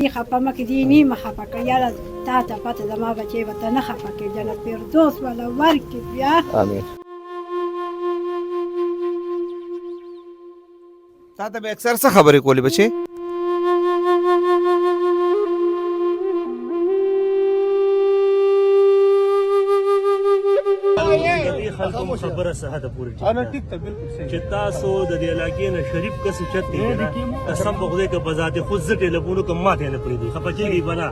خفه مه کړې دې نیمه خفه کړه یاره تا ته پته زما بچی به ته نه خفه کړې جنت فردوس والا ورکړي بیا امين. تا ته به اکثر څه خبرې کولې بچې؟ خلکو خبره صحت پوری ټیک ته بالکل صحیح چې تاسو د دې علاقې نه شریف کس چت دی قسم په خدای که بذات خود زټه لګونو کوم ماته نه پریدي خپچېږي بنا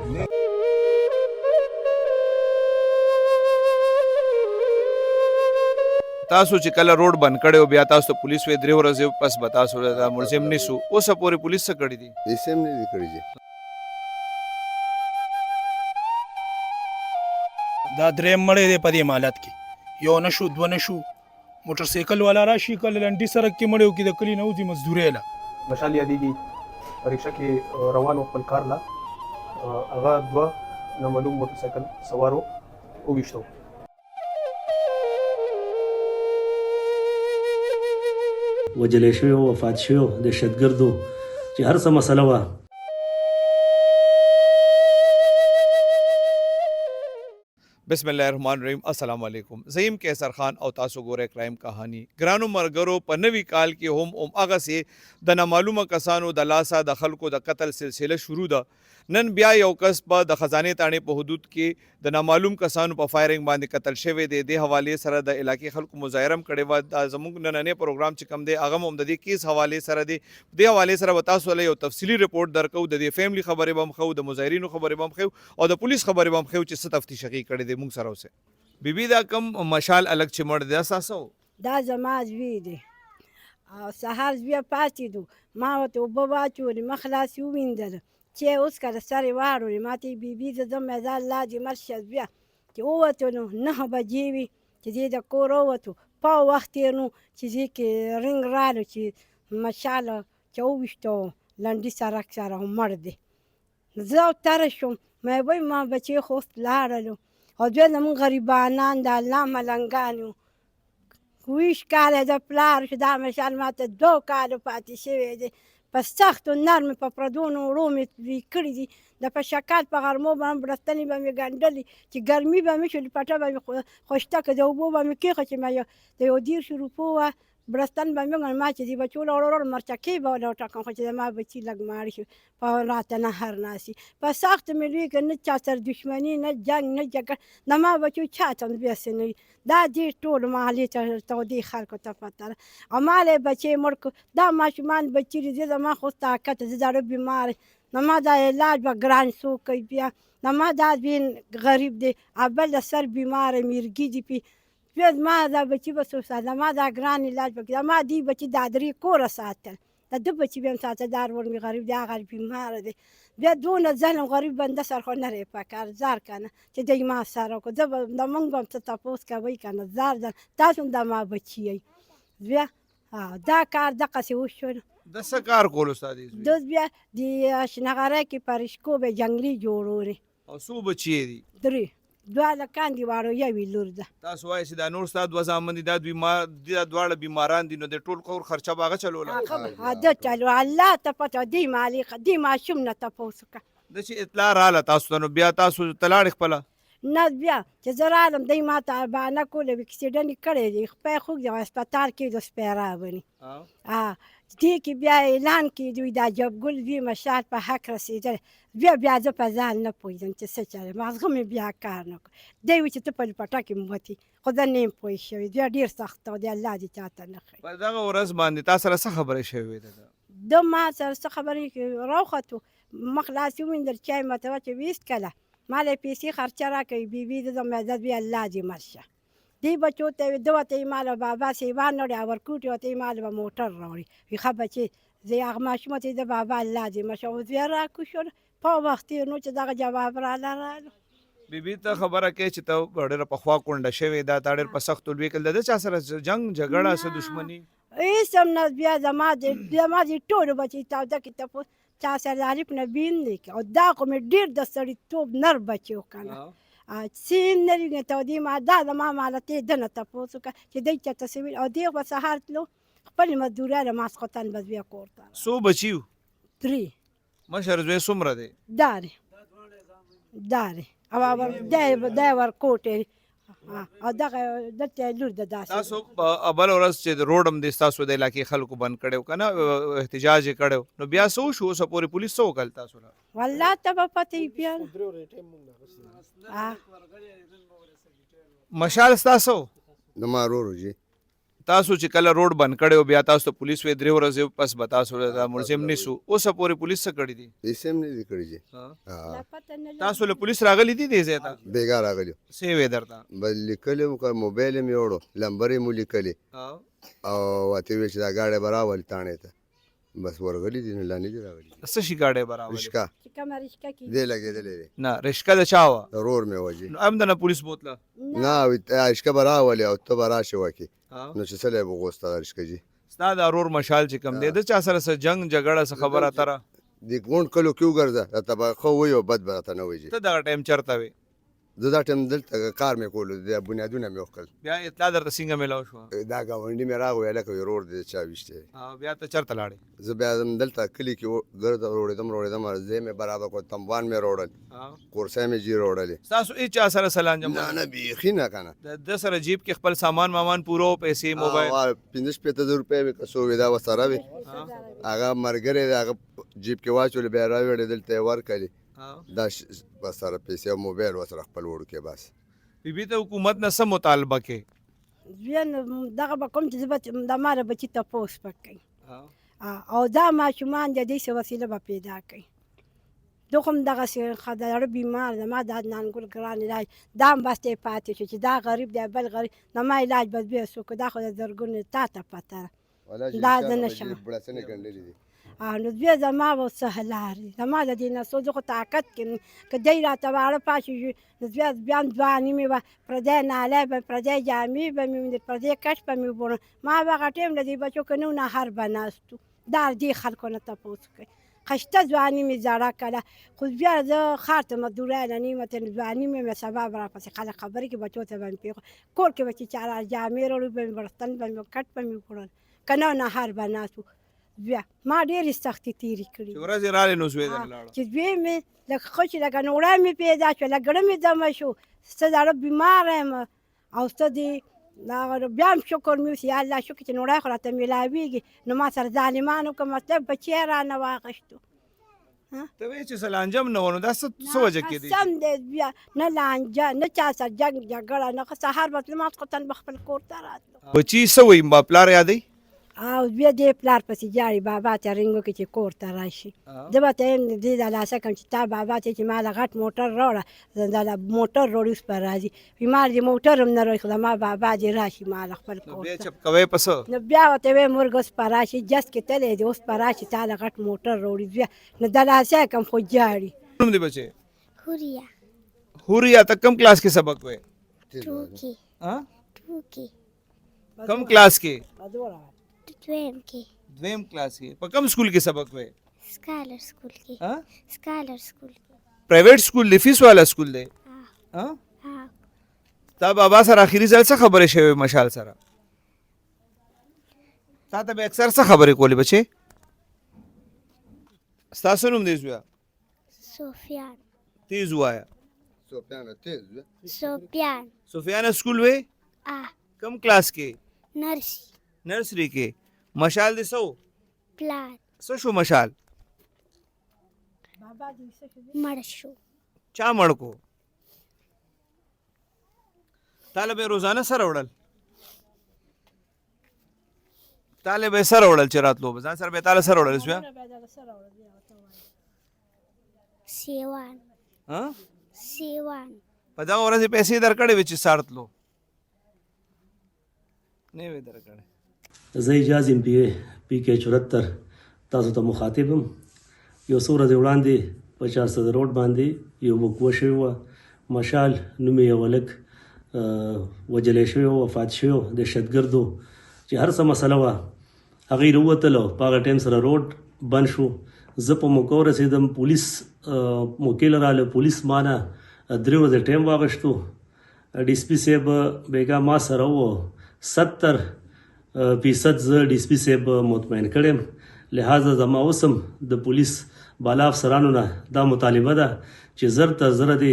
تاسو چې کله روډ بند کړو بیا تاسو پولیس وې درې ورځې پس به تاسو د ملزم نیسو اوسه پورې پولیس څه کړي دي؟ هیڅ هم نه دي کړي دي. دا درېم مړی دی په دې مالت کې یو نشو دوه نشو موټر سایکل والا راشي کله لنډي سړک کې مړی وکړي د کلي نه وځي مزدورۍ له مشال یادېږي په رکشه کې روانو خپل کار له هغه دوه نامعلوم موټر سایکل سوارو وویشتو وجلې شوی وفات شوی دهشتګردو چې هر څه مسله وه بسم الله الرحمن الرحیم السلام علیکم زیم کیسر خان او تاسو ګوره کرائم کہانی ګرانو مرګرو په نوي کال کې هم هغه سي د نامعلومه کسانو د لاسه د خلکو د قتل سلسله شروع ده نن بیا یو کس په د خزانه تاڼې په حدود کې د نامعلوم کسانو په فایرنګ باندې قتل شوی دی د حواله سره د علاقې خلکو مظاهره کړي و د زموږ نننې پروګرام چې کم دی هغه هم د دې کیس حواله سره دی د حواله سره وتاسو له یو تفصیلی رپورت درکو د دې فیملی خبره بم خو د مظاهرینو خبره بم خو او د پولیس خبره بم خو چې څه تفتیش کړي دی موږ سره اوسه بیبي دا کم مشال الګ چې مړ د اساسو دا زما زوی دی او سهار بیا پاتې دو ما ورته اوبه واچولې مخ لاس یې وویندل چې اوس کله سر یې واړولې ما ته بیبي زه ځم دا الله دې مړ شه بیا چې ووتو نو 9 بجې وي چې دې د کور ووتو په وخت تېر نو چې دې کې رنګ رالو چې مشاله چې وویشتو لنډي سړک سره مړ دی زه تره شوم ما وایي ما بچې خو اوس لاړلو او دوی زموږ غریبانان د الله ملنګان یو 20 کاله د پلار چې دا مشال ماته 2 کاله پاتې شوی دی په سختو نرمې په پردونو وړو مې وی کړي دي د په شکال په غرمو باندې برستنې به مې ګنډلې چې ګرمي به مې شولې پټه به مې خوشتکه د اوبو به مې کېښه چې ما د یو 10 روپو وه برستن به مې ګنډ ما چې دې بچو له وړو مرچکې به له وټکم خو چې زما بچي لږ ماړ شي په راته نه هر ناسي په سختو مې لوی کړ نه چا سره دښمني نه جنګ نه جګړه نه ما بچو چا ته بېسې نه وي دا دې ټولو محلې ته دې خلکو ته پته ده او ما له بچې مړ کړو دا ماشومان بچي دي زما خو طاقت زه زاړه بیمار نه ما دا علاج به ګران څوک کوي بیا نه ما دا بین غریب دی اول د سر بیمار میرګي دي پې بیا ما دا بچي به څوک ساته ما دا ګران علاج به کړي ما دې بچي دا 3 کوره ساتل د ده بچي به هم ساته دا ورمې غریب دی هغه بیمار دی بیا دونه ظلم غریب بنده سر خو نه پکار زار کنه چې دی ما سره کو زه به د موږ به هم څه تپوس کوئ کنه زار تاسو هم د ما بچي یئ بیا دا کار دقسې وشو د څه کار کول استاد دوی بیا د شنغره کې پرشکو به جنگلي جوړوري او څو بچي دي 3 دوه لکان دی وارو یوې لور ده تاسو وایي چې دا نور استاد وزامن دي دا بیمار دي دا دواړه بیماران دي نو د ټول کور خرچه باغه چلوله دا چلو الله ته پته دی مالک دی ماشوم نه تاسو کا د چې اطلاع رااله تاسو ته نو بیا تاسو تلاړ خپل نه بیا چې زه رالم دی ما ته بانه کوله اکسیډنټ کړی دی خپل خوږ د هسپتال کې د سپیرا بني دې کې بیا اعلان کې دوی دا جبګل وی مشال په حق رسیدل بیا زه په ځان نه پوهېدم چې څه چل مغزه مې بیا کار نه کړ دی وی چې ته په پټه کې موتي خو زه نه یم پوه شوې بیا ډېر سخت و دی الله دې چاته نه ښایي په دغه ورځ باندې تاسو سره څه خبرې شوې ده د ما سره څه خبرې راوختو مخ لاس یې وویندل چای ماته واچوه ویست کله ما له پیسې خرچه راکوي بیبي د زما عزت بیا الله دې مړ شه دی بچو ته ده ورته یې ما له بابا سیوان راوړي او ورکوټ ورته یې ما له به موټر راوړي وي ښه بچې زه یې هغه ماشوم ته یې د بابا الله دې مړ شه اوس بیا راکوشو په وخت تېر نو چې دغه جواب رالو بیبي ته خبره کوي چې ته ډېره پخوا کونډه شوې ده تا ډېر په سختو لوی کړل د چا سره جنګ جګړه څه دښمني هېڅ هم نه بیا زما دې ټولو بچي تاوده کې تپوس چا سره عارف نه بین دی او دا خو مې ډېر د سړیتوب نر بچي و که نه سین نه وي ته دې ما دا زما مالتې ده نه تپوس وکړه چې دی چېرته څه ویل او دی به سهار تلو خپلې مزدورۍ له ماسخوتن به بیا کور ته څو بچي وو 3 مشر زوی څومره دی؟ داري او دی ورکوټ او دغه دلته لور د داسې تاسو بل ورځ چې د روډ هم د ستاسو د علاقې خلکو بند کړو که نه احتجاج یې کړو نو بیا څه وشو اوسه پورې پولیس څه وکړل تاسو له؟ والله ته به پته وي بیا مشال ستاسو د مارورو جی تاسو چې کله روډ بند کړو بیا تاسو ته پولیس وې 3 ورځې پس به تاسو د ملزم نیسو اوسه پورې پولیس څه کړی دي؟ هیڅ هم نه دي کړي جی تاسو له پولیس راغلی دي دې ځای ته؟ بېګا راغلي څه وې درته؟ بل لیکلي مو که موبایل یې مې وړو لمبر یې مو لیکلي او ورته ویل چې دا ګاډی به راولي تاڼې ته بس ورغلي دي نو لا نه دي راغلي څه شي ګاډی به راولي؟ رشکه چې کومه رشکه کې دې لګېدلی دی نه رشکه د چا وه؟ رور مې وه جی نو هم د نه پولیس بوتله؟ نه رشکه به راولي او ته به راشې وکړې نو چې څه لی به غوسته رشکه جي ستا د رور مشال چې کم دی د چا سره څه جنګ جګړه څه خبره اتره؟ د غونډ کلو کې وګرځه راته به ښه وایي او بد به راته نه وایي جي ته دغه ټایم چېرته وې؟ زه دا ټایم دلته کار مې کولو د بنیادونه مې وکړل بیا اطلاع درته څنګه میلاو شوه؟ دا ګاونډي مې راغی هلکه وایي رور دی چا ویشتی بیا ته چېرته لاړې؟ زه بیا دلته کلي کې روړېدم ځای مې برابر کړ تمبان مې روړل کورسۍ مې جي روړلې ستاسو هېڅ چا سره سلانجم؟ نه بیخي نه که نه د سره جیب کې خپل سامان مامان پوره پیسې موبایل 15-15 روپۍ مې که څو وې دا ورسره وې هغه ملګری دی هغه جیب کې واچولې بیا راوړې دلته یې ورکړلې دا ورسره پیسې او موبایل ورسره خپل وړوکی بس بیبي ته حکومت نه څه مطالبه کې؟ بیا نو دغه به کوم چې زه به د ماره بچي تپوس به کوي او دا ماشومان د دې څه وسیله به پیدا کوي دوی هم دغسې زړه بیمار ده ما دا نانګل ګران علاج دا هم بس دی پاتې شو چې دا غریب دی بل غریب نو ما علاج به بیا څوک دا خو د زرګونو تا ته پته دا زه نه شم بړڅنې ګنډلې دي نو بیا زما به څه لارې زما د دې نسو زه خو طاقت کې که دی راته واړه پاشي نو بیا ځواني مې به پردی نالی به پردی جامې به مې وینې پردی کش به مې وبوړم ما به هغه ټایم له دې بچو که نه نهر به ناست وو دا دې خلکو نه تپوس کوي خشته ځواني مې زړه کړه خو بیا زه ښار ته مزدورۍ نه نیمه ته ځواني مې سبا به راپسې خلک خبرې کې بچو ته به مې پرېښود کور کې به چې چا جامې راوړي به مې بړستن به مې کټ به مې وکړل که نه نهر به ناست وو بیا ما ډېرې سختې تېرې کړي چې ورځې رالې نو زوی در لاړه چې زوی مې لکه ښه چې لکه نوړی مې پیدا شوه لکه ګړه مې دمه شو څه زړه بیماره یم او څه دې بیا هم شکر مې وسي یا الله شکر چې نوړی خو راته میلاویږي نو ما سره ظالمانو که مطلب بچی یې رانه واخیستو ته وایې چې سلانجم نه و نو دا څه وجه کېدی سم دی بیا نه لانجه نه چا سره جنګ جګړه نه سهار به تلم ماسخوتن به خپل کور ته راتلو بچي څه وایي پلار یادوي؟ او بیا دې پلار پسې جاړي بابا ته رنګو کې چې کور ته راشي زه به ته یم دې د لاسه کړم چې تا بابا ته چې ما له غټ موټر راوړه دا موټر راوړي اوس به راځي بیمار دې موټر هم نه راوړي خو زما بابا دې راشي ما له خپل کور بیا ته چپ کوی په څه؟ نو بیا ورته ویم مرګ اوس به راشي جس کې تللی دی اوس به راشي تا له غټ موټر راوړي بیا نو د لاسه کړم خو جاړي نوم دی بچې؟ هوریا هوریا ته کم کلاس کې سبق وې؟ ټوکی ها ټوکی کم کلاس کې؟ دویم کې دویم کلاس کې په کم سکول کې سبق وې؟ سکالر سکول کې ها سکالر سکول کې پرایویټ سکول دی فیس والا سکول دی؟ ها تا بابا سره اخیری ځل څه خبرې شوې مشال سره؟ تا ته به اکثر څه خبرې کولې بچې؟ ستاسو نوم دی زویا؟ سفیان تیز ووایه. سفیان سفیان سکول وې؟ کم کلاس کې؟ نرسی نرسری کې. مشال دې څه و؟ پلار څه شو مشال؟ مړ شو. چا مړ کو؟ تاله به روزانه سره وړل؟ تاله به سره وړل چې راتلو به ځان سره به تاله سره وړل بیا؟ سیوان ها؟ سیوان په دغه ورځې پیسې درکړې وې چې سار تلو؟ نه وې درکړې. زه اجاز یم پی کې 74 تاسو ته مخاطب یم. یو څو ورځې وړاندې په 400 روډ باندې یو وقوع شوی وه. مشال نوم یې یو هلک وجلی شوی و، وفات شوی و، دهشتګردو چې هر څه مسله وه هغه یې راووتله. په هغه ټایم سره روډ بند شو. زه په موقع ورسېدم، پولیس موقع له راغله، پولیس ما نه 3 ورځې ټایم واغشتو. ډي سي پي صاحب بیګا ما سره و 70% زه ډي سي پي صاحب مطمئن کړم. لہذا زما اوس هم د پولیس بالا افسرانو نه دا مطالبه ده چې زر تر زره دی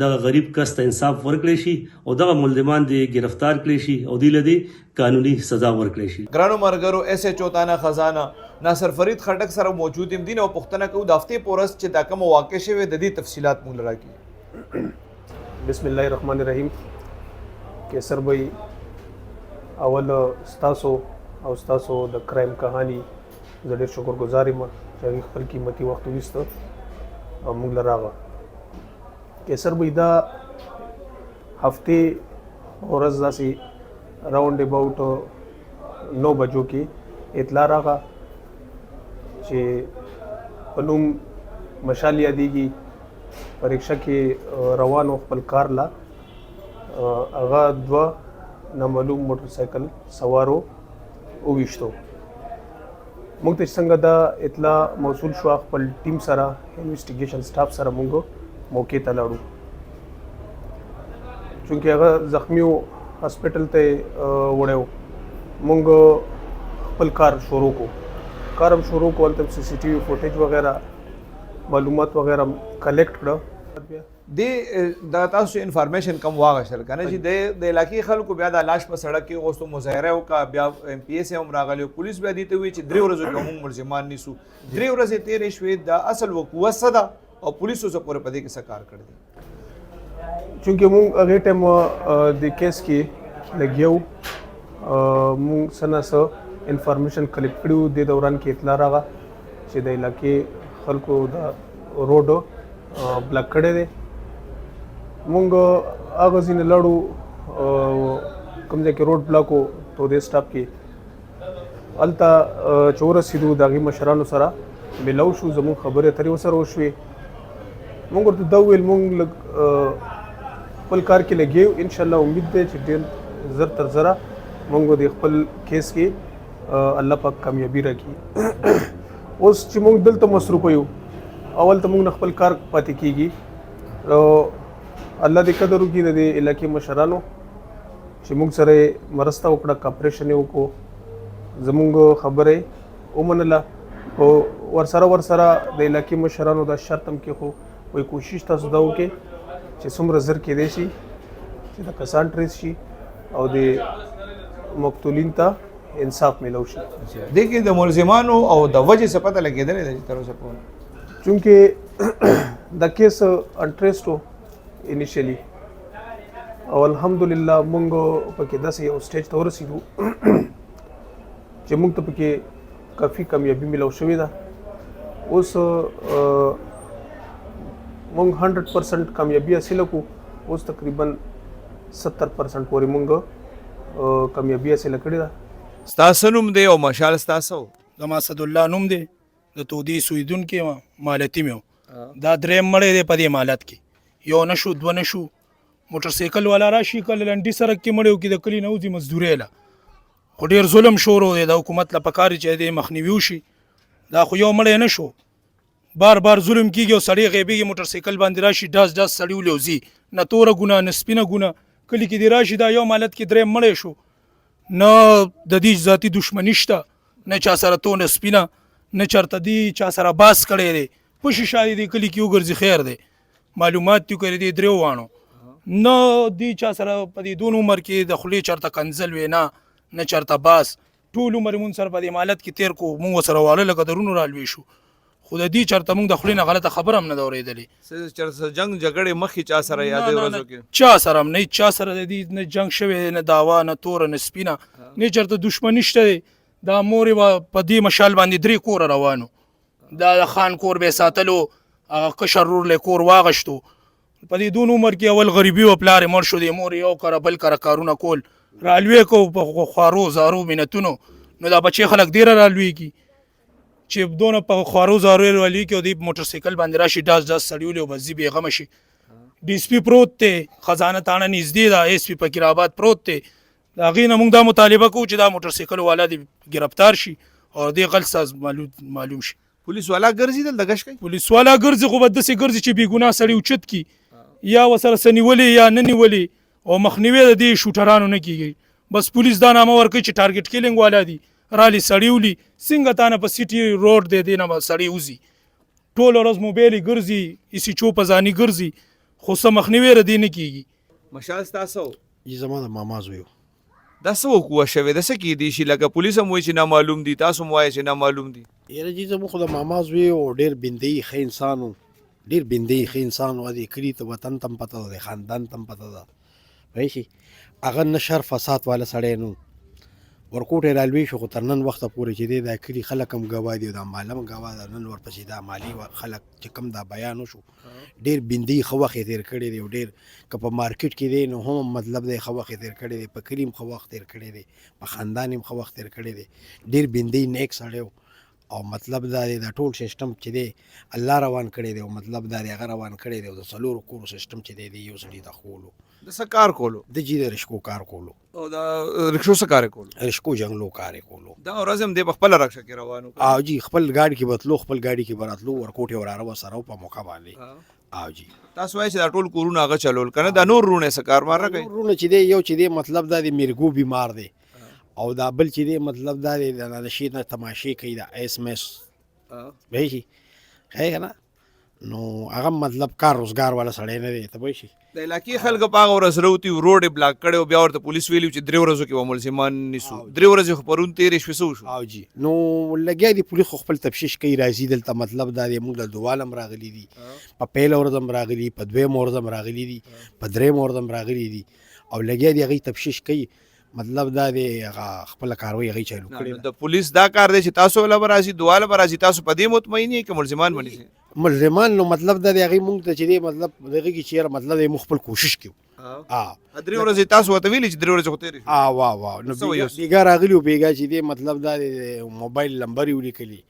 دغه غریب کس ته انصاف ورکړی شي او دغه ملزمان دی گرفتار کړی شي او دی لدی قانوني سزا ورکړی شي. ګرانو مرګرو ایس ایچ او تانا خزانه ناصر فرید خټک سره موجود یم دین او پښتنه کو د هفتې پورس چې دا کوم واقع شوی د دې تفصيلات مونږ راکړي. بسم الله الرحمن الرحیم. کیسر بھائی اول ستاسو او ستاسو د کرایم کہانی زه ډېر شکرګزار یم چې هغې خپل قیمتي وخت وویسته او موږ له راغه. کیسر بھائی دا هفتې ورځ داسې راؤنډ اباؤټ 9 بجو کې اطلاع راغه چې په نوم مشال یادېږي په رکشه کې روانو خپل کار لا هغه 2 نامعلوم موټر سایکل سوارو وویشتو. موږ ته څنګه دا اطلاع موصول شو خپل ټیم سره انویسټیګیشن سټاف سره موږ موقع ته لاړو چونکه هغه زخمی هسپټل ته وړو. موږ خپل کار شروع کو کارم شروع کول ته سی سی ټي وي فوټیج وغیرہ معلومات وغیرہ کلیکټ کړه. د تاسو انفارمیشن کم واغشل کنه چې د علاقې خلکو بیا د لاش په سړک کې غوښتو مظاهره وکړه بیا ایم پی ایس هم راغلی پولیس بیا دې ته وی چې 3 ورځې کوم ملزمان نیسو 3 ورځې تیرې شوې د اصل وقوع صدا او پولیسو سره پورې پدې کې څه کار کړی دي چونکه موږ هغه ټایم د کیس کې لګیو موږ سناسو انفارمیشن کلیکټ کړو د دوران کې اطلاع راغله چې د علاقې خلکو د روډ بلاک کړی دی. مونږ هغه ځینې لاړو کوم ځای کې روډ بلاک و تو دې سټاپ کې هلته چې ورسېدو د هغې مشرانو سره میلاو شو زموږ خبرې اترې ورسره وشوې. مونږ ورته دا وویل مونږ لږ خپل کار کې لګیو انشاءالله امید دی چې ډېر زر تر زره مونږ د خپل کیس کې الله پاک کامیابي راکړي. اوس چې مونږ دلته مصروف یو اول ته مونږ نه خپل کار پاتې کیږي او الله دې قدر وکړي د دې علاقې مشرانو چې موږ سره مرسته وکړه کاپریشن یې وکړو زموږ خبرې ومنله او ورسره د علاقې مشرانو دا شرط هم کېښو وایي کوشش تاسو دا وکړئ چې څومره زر کېدی شي چې د کسان ټریس شي او د مقتولین ته انصاف میلاو شي. دې کې د ملزمانو او د وجې څه پته لګېدلې ده چې تر اوسه پورې چونکه د کیس انټریسټ انیشلی او الحمدلله مونږ پکې داسې یو سټیج ته ورسېدو چې مونږ ته پکې کافي کامیابي ملو شوې ده. اوس مونږ 100% کامیابي حاصله کړو. اوس تقریبا 70% پورې مونږ کامیابي حاصله کړې ده. ستاسو نوم دی او مشال ستاسو زما اسدالله نوم دی د تودي سویدونکې مالتي مې دا درېیم مړی دی په دې مالت کې یو نشو 2 نشو موټر سایکل والا راشي کله لنډي سړک کې مړیو کې د کلی نه وځي مزدورۍ له خو ډېر ظلم شروع دی د حکومت له پکار چې د مخنیوي وشي. دا خو یو مړی نه شو بار ظلم کېږي او سړی غیبېږي موټر سایکل باندې راشي ډاس سړی ولوځي نه توره ګناه نه سپینه ګناه کلي کې دی راشي دا یو مالت کې درېیم مړی شو نه د دې ذاتي دشمني شته نه چا سره تونه سپینه نه چرته دی چا سره باس کړی دی په شیشه دی کلي کې وګرځي خیر دی معلومات تیو کړی دی 3 وانو نه دی چا سره په دې دون عمر کې د خولې چرته کنزل وینا نه چرته باس ټول عمر مون سره په دې مالت کې تیر کو مونږ سره واله لکه درونو رالوي شو خو د دې چرته مونږ د خولې نه غلطه خبره هم نه اورېدلې چرته جنگ جګړې مخکې چا سره یادې ورځو کې چا سره نه چا سره د دې نه جنگ شوی نه داوا نه تور نه سپینه نه چرته دشمنی شته. دا مورې په دې مشال باندې 3 کور روانو دا خان کور به ساتلو کشر رور له کور واغشتو په دې دون عمر کې اول غریبي او پلار مر شو د مور یو کار بل کار کارونه کول رالوي کو په خوارو زارو مينتونو نو دا بچي خلک ډیر رالوي کی چې دونه په خوارو زارو رالوي کې د موټر سایکل باندې راشي ډاس سړیول او بزي بیغم شي. ډي اس پی پروت ته خزانه تانه نږدې دا اس پی فقیرآباد پروت ته دا غینه موږ دا مطالبه کوو چې دا موټر سایکل والا دی گرفتار شي او دې غلط ساز معلوم شي. پولیس والا ګرځي دلته غش کوي پولیس والا ګرځي خو بد سي ګرځي چې بي ګناه سړی اوچت کی یا وسره سنیولې یا نه نیولې او مخنیوي د دې شوټرانو نه کیږي. بس پولیس دا نامه ورکړي چې ټارګټ کیلینګ والا دي رالي سړی ولي څنګه تانه په سیټي روډ دې دینه سړی وزي ټول ورځ موبایل یې ګرځي اسی چوپ ځاني ګرځي خو څه مخنیوی ردی نه کیږي. مشال ستاسو یي زما د ماما زوی و. دا څه وکوه شوې د څه کیدی شي لکه پولیس هم وایي چې نامعلوم دي تاسو هم وایئ چې نامعلوم دي. یاره جي زموږ خو د ماما زوی و ډېر بندي ښه انسان و ډېر بندي ښه انسان و دې کلي ته وطن ته هم پته ده د خاندان ته هم پته ده پوه شي هغه نه شر فساد والا سړی نه ورکوټ یې رالوی شو خو تر نن وخته پورې چې دی دا کلي خلک هم ګواه دي او دا ماله هم ګواه ده نن ورپسې دا مالي خلک چې کوم دا بیان وشو ډېر بندي ښه وخت یې تېر کړی دی او ډېر که په مارکیټ کې دی نو هم مطلب دی ښه وخت یې تېر کړی دی په کلي هم ښه وخت تېر کړی دی په خاندان هم ښه وخت تېر کړی دی ډېر بندي نیک سړی و او مطلب دا دی دا ټول سیسټم چې دی الله روان کړی دی او مطلب دا دی هغه روان کړی دی او د څلورو کورو سیسټم چې دی د یو سړي ته ښولو د څه کار کولو د جي د رشکو کار کولو او د رکشو څه کار کولو رشکو جنګلو کار یې کولو دا ورځ هم دی په خپله رکشه کې روانو او جی خپل ګاډي کې بتلو خپل ګاډي کې براتلو ورکوټ یې وراره وسره په موقع باندې او جی تاسو وایئ چې دا ټول کورونه هغه چلول که نه دا نور رونه څه کار مار نه کوي ورونه چې دی یو چې دی مطلب دا دی میرګو بیمار دی او دا بل چې دی مطلب دا دی د نشي نه تماشې کوي دا ایس میس به شي ښه که نه نو هغه مطلب کار روزګار والا سړی نه دی ته پوه شي د علاقې خلک په هغه ورځ راوتي روډ یې بلاک کړی او بیا ورته پولیس ویلي چې 3 ورځو کې به ملزمان نیسو 3 ورځې خو پرون تېرې شوې څه وشو او جی نو لګیا دي پولیس خو خپل تفتیش کوي راځي دلته مطلب دا دی موږ د دوال هم راغلي دي په پیل ورځ هم راغلي په دویم ورځ هم راغلي دي په دریم ورځ هم راغلي دي او لګیا دي هغوی تفتیش کوي مطلب دا دی هغه خپله کاروي هغوی چالو کړې د پولیس دا کار دی چې تاسو ولا به راځي دواله به راځي تاسو په دې مطمئن یې که ملزمان به نیسي ملزمان نو مطلب دا دی هغوی مونږ ته چې دی مطلب دغه کې چې یاره مطلب دی موږ خپل کوشش کوو 3 ورځې تاسو ورته ویلي چې 3 ورځې خو تېرې شوې واه نو بیګا راغلي و بیګا چې دی مطلب دا دی موبایل نمبر یې ولیکلي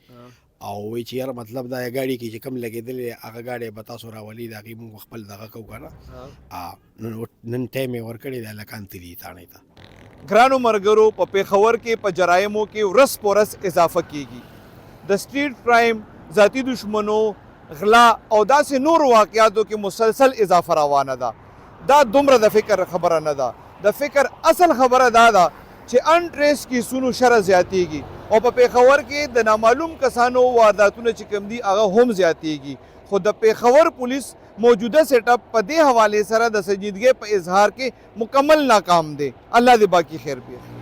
او وایي چې یاره مطلب دا ګاډي کې چې کوم لګېدلی هغه ګاډی به تاسو راولي د هغې مونږ خپل دغه کوو که نه نن ټایم یې ورکړی دی هلکان تلي تاڼې ته ګرانو مرګرو په پیښور کې په جرایمو کې ورځ په ورځ اضافه کیږي د سټریټ کرائم ذاتي دشمنو غلا او داسې نورو واقعاتو کې مسلسل اضافه روانه ده دا دومره د فکر خبره نه ده د فکر اصل خبره دا ده چې انټریس کیسونو شره زیاتیږي او په پیښور کې د نامعلوم کسانو وارداتونه چې کوم دي هغه هم زیاتیږي خو د پیښور پولیس موجوده سیټ اپ په دې حواله سره د سنجیدګۍ په اظهار کې مکمل ناکام دی الله دې باقی خیر پیر